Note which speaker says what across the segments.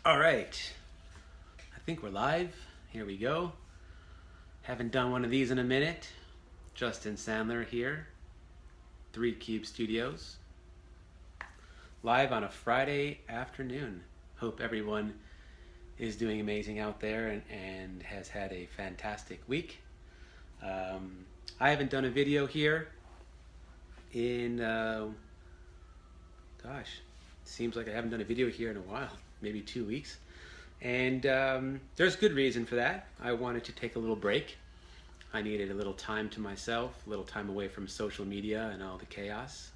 Speaker 1: All right, I think we're live. Here we go. Haven't done one of these in a minute. Justin Sandler here, 3 Cube Studios, live on a Friday afternoon. Hope everyone is doing amazing out there and has had a fantastic week. I haven't done a video here in, seems like I haven't done a video here in a while, maybe 2 weeks. And there's good reason for that. I wanted to take a little break. I needed a little time to myself, a little time away from social media and all the chaos,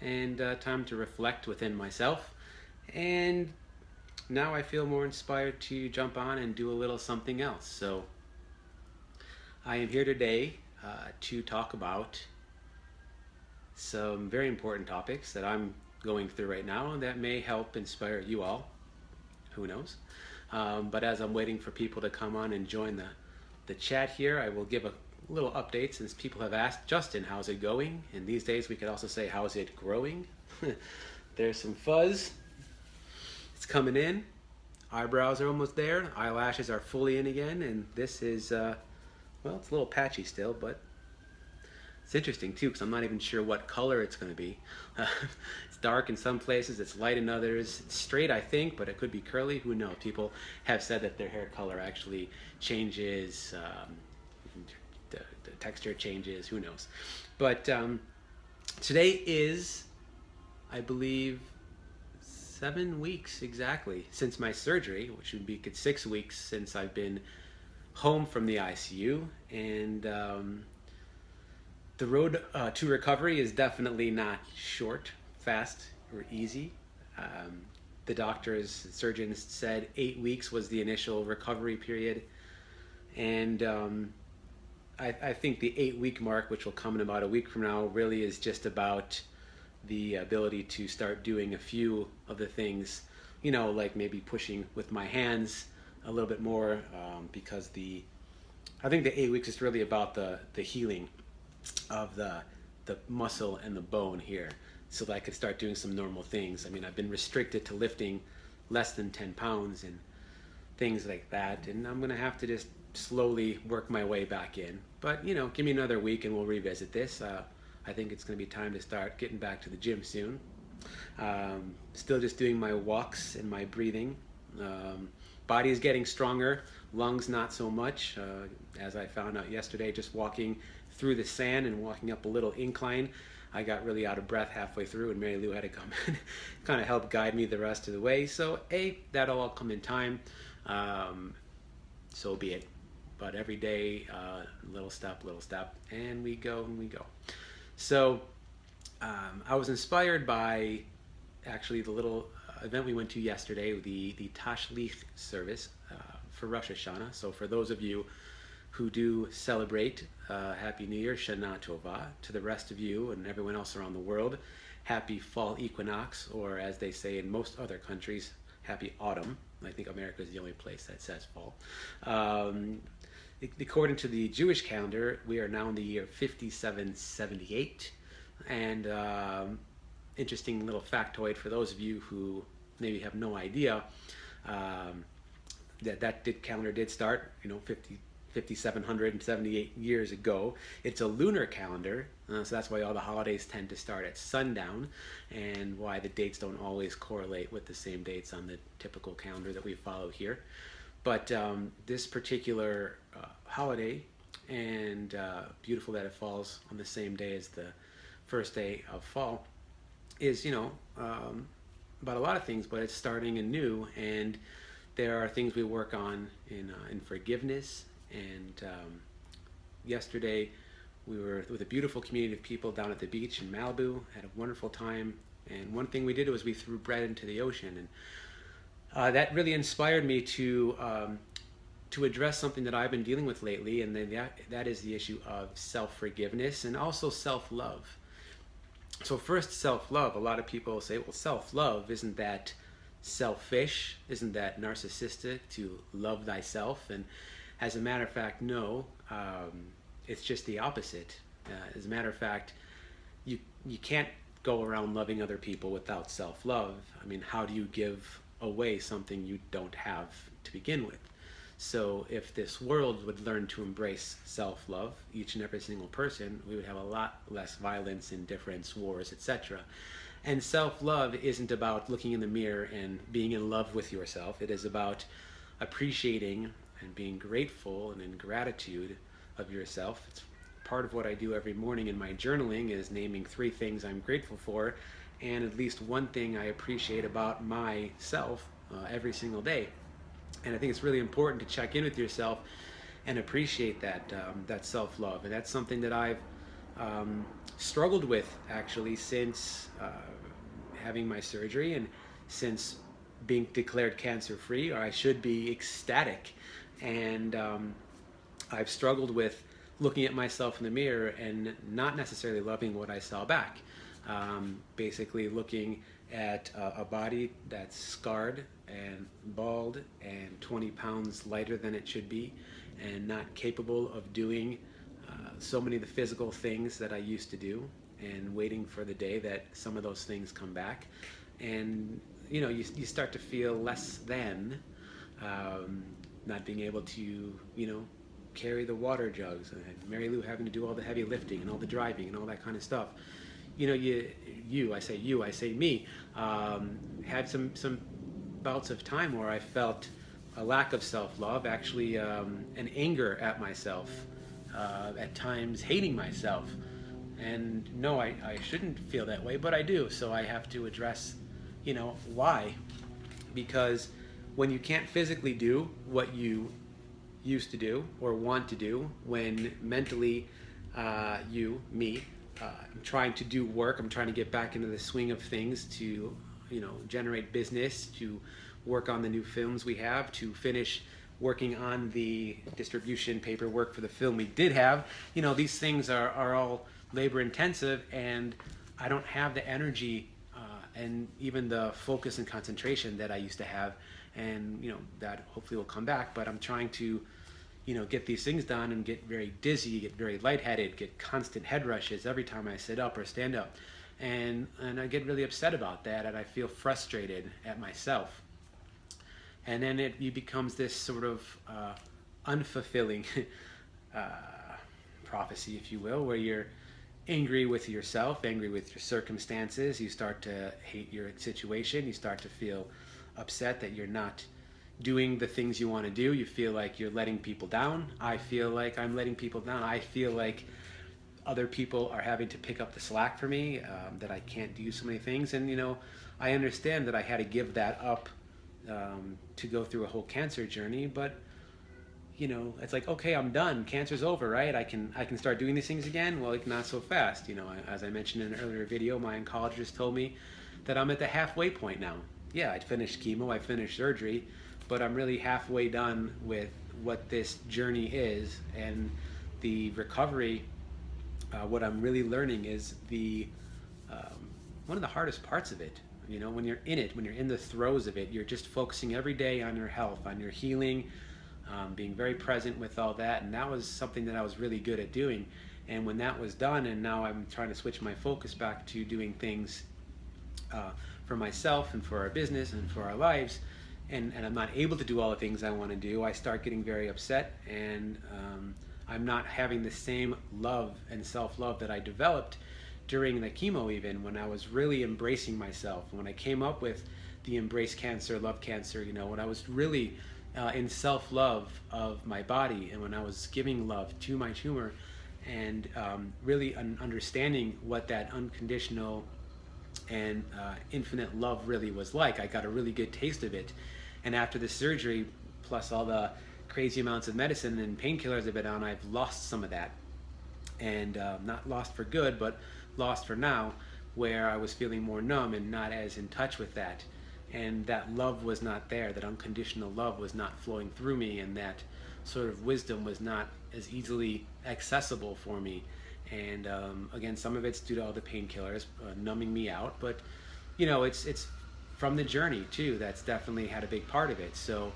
Speaker 1: and time to reflect within myself. And now I feel more inspired to jump on and do a little something else. So I am here today to talk about some very important topics that I'm going through right now and that may help inspire you all. Who knows? But as I'm waiting for people to come on and join the chat here, I will give a little update since people have asked, Justin, how's it going? And these days we could also say, how's it growing? There's some fuzz. It's coming in. Eyebrows are almost there. Eyelashes are fully in again. And this is, well, it's a little patchy still, but it's interesting too, because I'm not even sure what color it's going to be. It's dark in some places, it's light in others. It's straight, I think, but it could be curly. Who knows? People have said that their hair color actually changes, the texture changes. Who knows? But today is, I believe, 7 weeks exactly since my surgery, which would be 6 weeks since I've been home from the ICU. And the road to recovery is definitely not short, fast, or easy. The doctors, surgeons said 8 weeks was the initial recovery period. And I think the 8-week mark, which will come in about a week from now, really is just about the ability to start doing a few of the things, you know, like maybe pushing with my hands a little bit more, because I think the 8 weeks is really about the healing of the muscle and the bone here, so that I could start doing some normal things. I mean, I've been restricted to lifting less than 10 pounds and things like that, and I'm gonna have to just slowly work my way back in. But you know, give me another week and we'll revisit this. I think it's gonna be time to start getting back to the gym soon. Still just doing my walks and my breathing. Body is getting stronger, lungs not so much. As I found out yesterday, just walking through the sand and walking up a little incline, I got really out of breath halfway through, and Mary Lou had to come in kind of help guide me the rest of the way. So that'll all come in time. So be it. But every day, little step, and we go and we go. So I was inspired by actually the little event we went to yesterday, the Tashlich service for Rosh Hashanah. So for those of you who do celebrate Happy New Year, Shana Tova. To the rest of you and everyone else around the world, Happy Fall Equinox, or as they say in most other countries, Happy Autumn. I think America is the only place that says fall. According to the Jewish calendar, we are now in the year 5778. And interesting little factoid for those of you who maybe have no idea, that calendar did start, 5,778 years ago. It's a lunar calendar, so that's why all the holidays tend to start at sundown, and why the dates don't always correlate with the same dates on the typical calendar that we follow here. But this particular holiday, and beautiful that it falls on the same day as the first day of fall, is about a lot of things, but it's starting anew, and there are things we work on in forgiveness. And yesterday we were with a beautiful community of people down at the beach in Malibu, had a wonderful time, and one thing we did was we threw bread into the ocean, and that really inspired me to address something that I've been dealing with lately, and then that is the issue of self-forgiveness and also self-love. So first, self-love. A lot of people say, well, self-love, isn't that selfish? Isn't that narcissistic to love thyself? And as a matter of fact, no, it's just the opposite. As a matter of fact, you can't go around loving other people without self-love. I mean, how do you give away something you don't have to begin with. So if this world would learn to embrace self-love, each and every single person, we would have a lot less violence, indifference, wars, etc. And self-love isn't about looking in the mirror and being in love with yourself. It is about appreciating and being grateful and in gratitude of yourself. It's part of what I do every morning in my journaling is naming 3 things I'm grateful for and at least 1 thing I appreciate about myself every single day. And I think it's really important to check in with yourself and appreciate that self-love. And that's something that I've struggled with actually since having my surgery and since being declared cancer-free, or I should be ecstatic. And I've struggled with looking at myself in the mirror and not necessarily loving what I saw back. Basically looking at a body that's scarred and bald and 20 pounds lighter than it should be and not capable of doing so many of the physical things that I used to do, and waiting for the day that some of those things come back. And you start to feel less than, not being able to carry the water jugs, and Mary Lou having to do all the heavy lifting and all the driving and all that kind of stuff. I say me, had some bouts of time where I felt a lack of self-love, actually an anger at myself, at times hating myself. And no, I shouldn't feel that way, but I do. So I have to address, why. Because when you can't physically do what you used to do or want to do, when mentally I'm trying to do work, I'm trying to get back into the swing of things to generate business, to work on the new films we have, to finish working on the distribution paperwork for the film we did have. These things are all labor intensive, and I don't have the energy and even the focus and concentration that I used to have, and that hopefully will come back. But I'm trying to get these things done and get very dizzy, get very lightheaded, get constant head rushes every time I sit up or stand up. And I get really upset about that, and I feel frustrated at myself. And then it becomes this sort of unfulfilling prophecy, if you will, where you're angry with yourself, angry with your circumstances. You start to hate your situation. You start to feel upset that you're not doing the things you want to do. You feel like you're letting people down. I feel like I'm letting people down. I feel like other people are having to pick up the slack for me, that I can't do so many things. And I understand that I had to give that up to go through a whole cancer journey, but it's like, okay, I'm done. Cancer's over, right? I can start doing these things again. Well, not so fast. As I mentioned in an earlier video, my oncologist told me that I'm at the halfway point now. Yeah, I finished chemo, I finished surgery, but I'm really halfway done with what this journey is. And the recovery, what I'm really learning is one of the hardest parts of it. When you're in it, when you're in the throes of it, you're just focusing every day on your health, on your healing, being very present with all that. And that was something that I was really good at doing. And when that was done, and now I'm trying to switch my focus back to doing things for myself and for our business and for our lives, and I'm not able to do all the things I want to do, I start getting very upset, and I'm not having the same love and self-love that I developed during the chemo, even when I was really embracing myself, when I came up with the Embrace Cancer, Love Cancer, when I was really in self-love of my body, and when I was giving love to my tumor, and really understanding what that unconditional and infinite love really was like. I got a really good taste of it. And after the surgery, plus all the crazy amounts of medicine and painkillers I've been on, I've lost some of that. And not lost for good, but lost for now, where I was feeling more numb and not as in touch with that. And that love was not there, that unconditional love was not flowing through me, and that sort of wisdom was not as easily accessible for me. And again, some of it's due to all the painkillers numbing me out, but it's from the journey too. That's definitely had a big part of it. So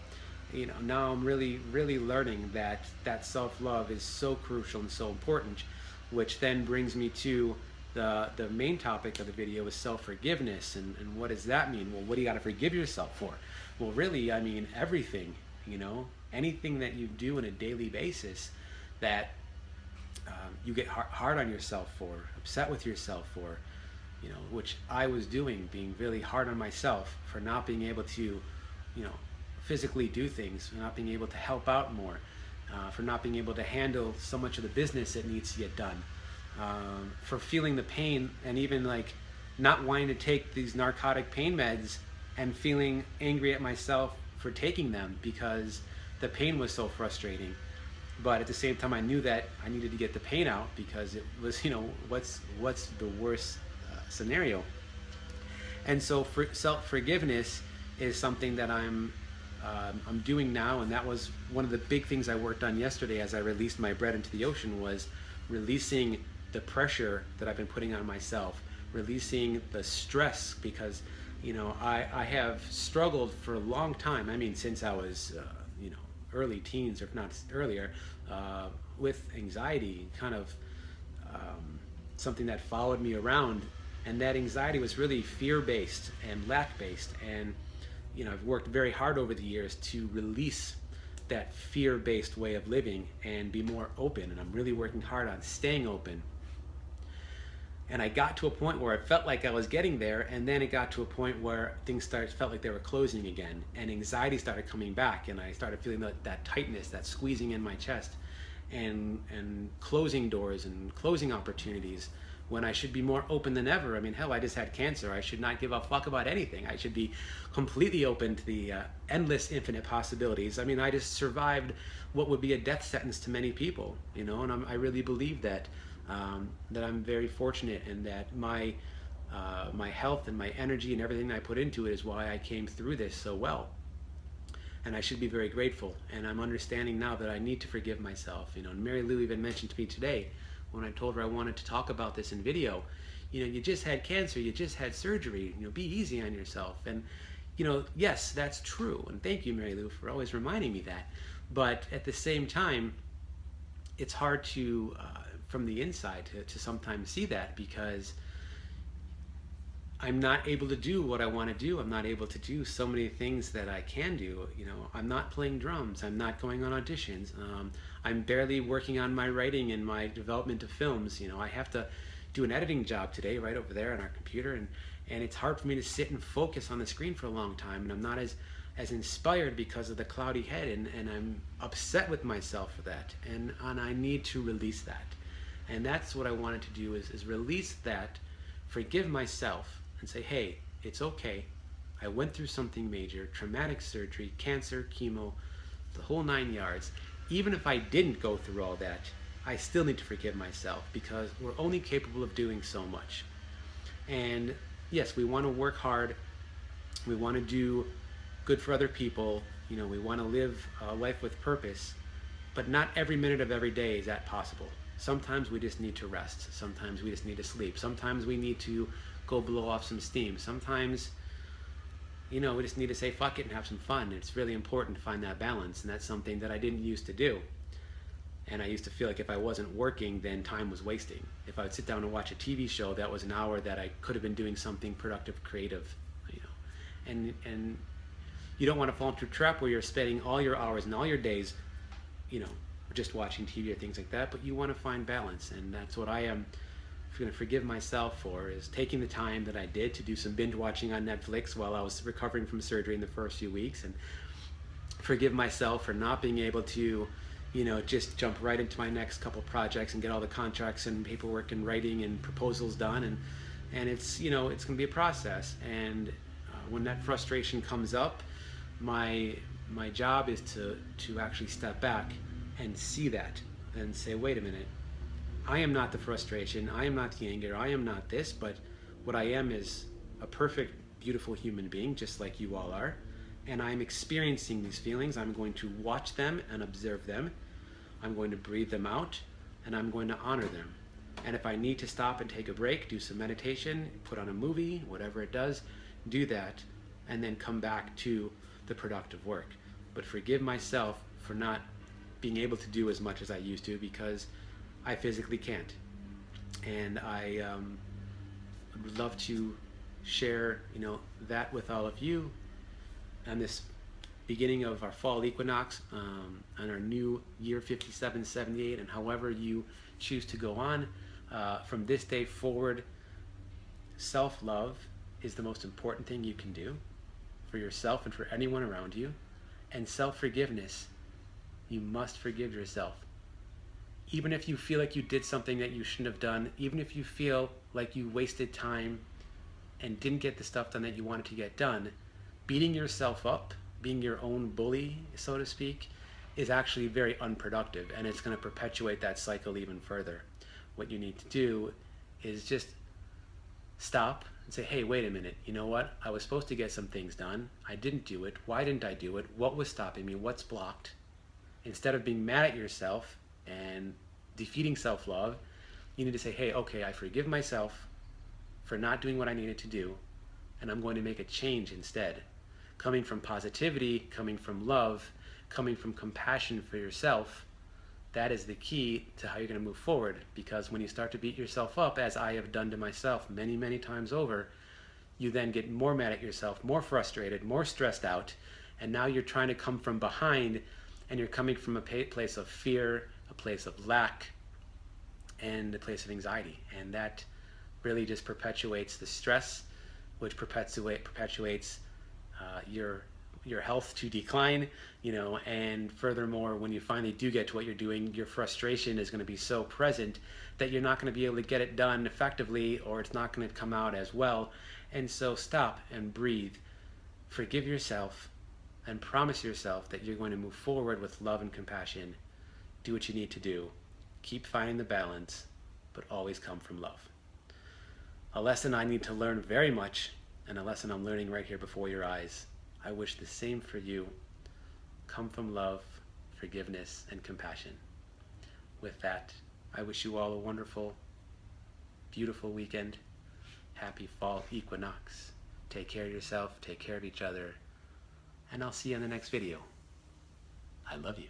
Speaker 1: now I'm really learning that self-love is so crucial and so important, which then brings me to the main topic of the video is self-forgiveness, and what does that mean? Well, what do you got to forgive yourself for? Well, really, I mean everything, you know, anything that you do on a daily basis that you get hard on yourself for, upset with yourself for, you know, which I was doing, being really hard on myself for not being able to, you know, physically do things, for not being able to help out more, for not being able to handle so much of the business that needs to get done, for feeling the pain and even like not wanting to take these narcotic pain meds and feeling angry at myself for taking them because the pain was so frustrating. But at the same time, I knew that I needed to get the pain out because it was, you know, what's the worst scenario. And so self-forgiveness is something that I'm doing now, and that was one of the big things I worked on yesterday as I released my bread into the ocean, was releasing the pressure that I've been putting on myself, releasing the stress, because, you know, I have struggled for a long time. I mean, since I was, you know, early teens, or if not earlier, with anxiety, kind of something that followed me around. And that anxiety was really fear-based and lack-based. And, you know, I've worked very hard over the years to release that fear-based way of living and be more open. And I'm really working hard on staying open. And I got to a point where I felt like I was getting there, and then it got to a point where things felt like they were closing again, and anxiety started coming back, and I started feeling that tightness, that squeezing in my chest, and closing doors and closing opportunities when I should be more open than ever. I mean, hell, I just had cancer. I should not give a fuck about anything. I should be completely open to the endless, infinite possibilities. I mean, I just survived what would be a death sentence to many people, you know, and I really believe that. That I'm very fortunate, and that my health and my energy and everything I put into it is why I came through this so well. And I should be very grateful. And I'm understanding now that I need to forgive myself. You know, and Mary Lou even mentioned to me today, when I told her I wanted to talk about this in video, you know, you just had cancer, you just had surgery, you know, be easy on yourself. And, you know, yes, that's true. And thank you, Mary Lou, for always reminding me that. But at the same time, it's hard to from the inside to sometimes see that, because I'm not able to do what I want to do. I'm not able to do so many things that I can do. You know, I'm not playing drums. I'm not going on auditions. I'm barely working on my writing and my development of films. You know, I have to do an editing job today right over there on our computer, and it's hard for me to sit and focus on the screen for a long time, and I'm not as inspired because of the cloudy head, and I'm upset with myself for that, and I need to release that. And that's what I wanted to do, is release that, forgive myself, and say, hey, it's okay. I went through something major, traumatic surgery, cancer, chemo, the whole 9 yards. Even if I didn't go through all that, I still need to forgive myself, because we're only capable of doing so much. And yes, we want to work hard. We want to do good for other people. You know, we want to live a life with purpose, but not every minute of every day is that possible. Sometimes we just need to rest. Sometimes we just need to sleep. Sometimes we need to go blow off some steam. Sometimes, you know, we just need to say fuck it and have some fun. It's really important to find that balance, and that's something that I didn't used to do. And I used to feel like if I wasn't working, then time was wasting. If I would sit down and watch a TV show, that was an hour that I could have been doing something productive, creative, you know. And you don't want to fall into a trap where you're spending all your hours and all your days, you know, just watching TV or things like that, but you want to find balance. And that's what I am going to forgive myself for, is taking the time that I did to do some binge watching on Netflix while I was recovering from surgery in the first few weeks, and forgive myself for not being able to, you know, just jump right into my next couple projects and get all the contracts and paperwork and writing and proposals done. And it's, you know, it's going to be a process. And when that frustration comes up, my job is to actually step back and see that and say, wait a minute, I am not the frustration, I am not the anger, I am not this, but what I am is a perfect, beautiful human being, just like you all are, and I'm experiencing these feelings. I'm going to watch them and observe them. I'm going to breathe them out, and I'm going to honor them. And if I need to stop and take a break, do some meditation, put on a movie, whatever it does, do that, and then come back to the productive work. But forgive myself for not being able to do as much as I used to, because I physically can't. And I would love to share, that with all of you on this beginning of our fall equinox, on our new year 5778, and however you choose to go on. From this day forward, self-love is the most important thing you can do for yourself and for anyone around you. And self-forgiveness, you must forgive yourself. Even if you feel like you did something that you shouldn't have done, even if you feel like you wasted time and didn't get the stuff done that you wanted to get done, beating yourself up, being your own bully, so to speak, is actually very unproductive, and it's going to perpetuate that cycle even further. What you need to do is just stop and say, hey, wait a minute, you know what? I was supposed to get some things done. I didn't do it. Why didn't I do it? What was stopping me? What's blocked? Instead of being mad at yourself and defeating self-love, you need to say, hey, okay, I forgive myself for not doing what I needed to do, and I'm going to make a change instead. Coming from positivity, coming from love, coming from compassion for yourself, that is the key to how you're going to move forward. Because when you start to beat yourself up, as I have done to myself many, many times over, you then get more mad at yourself, more frustrated, more stressed out, and now you're trying to come from behind, and you're coming from a place of fear, a place of lack, and a place of anxiety. And that really just perpetuates the stress, which perpetuates your health to decline, and furthermore, when you finally do get to what you're doing, your frustration is going to be so present that you're not going to be able to get it done effectively, or it's not going to come out as well. And so stop and breathe, forgive yourself, and promise yourself that you're going to move forward with love and compassion. Do what you need to do. Keep finding the balance, but always come from love. A lesson I need to learn very much, and a lesson I'm learning right here before your eyes. I wish the same for you. Come from love, forgiveness, and compassion. With that, I wish you all a wonderful, beautiful weekend. Happy fall equinox. Take care of yourself, take care of each other, and I'll see you in the next video. I love you.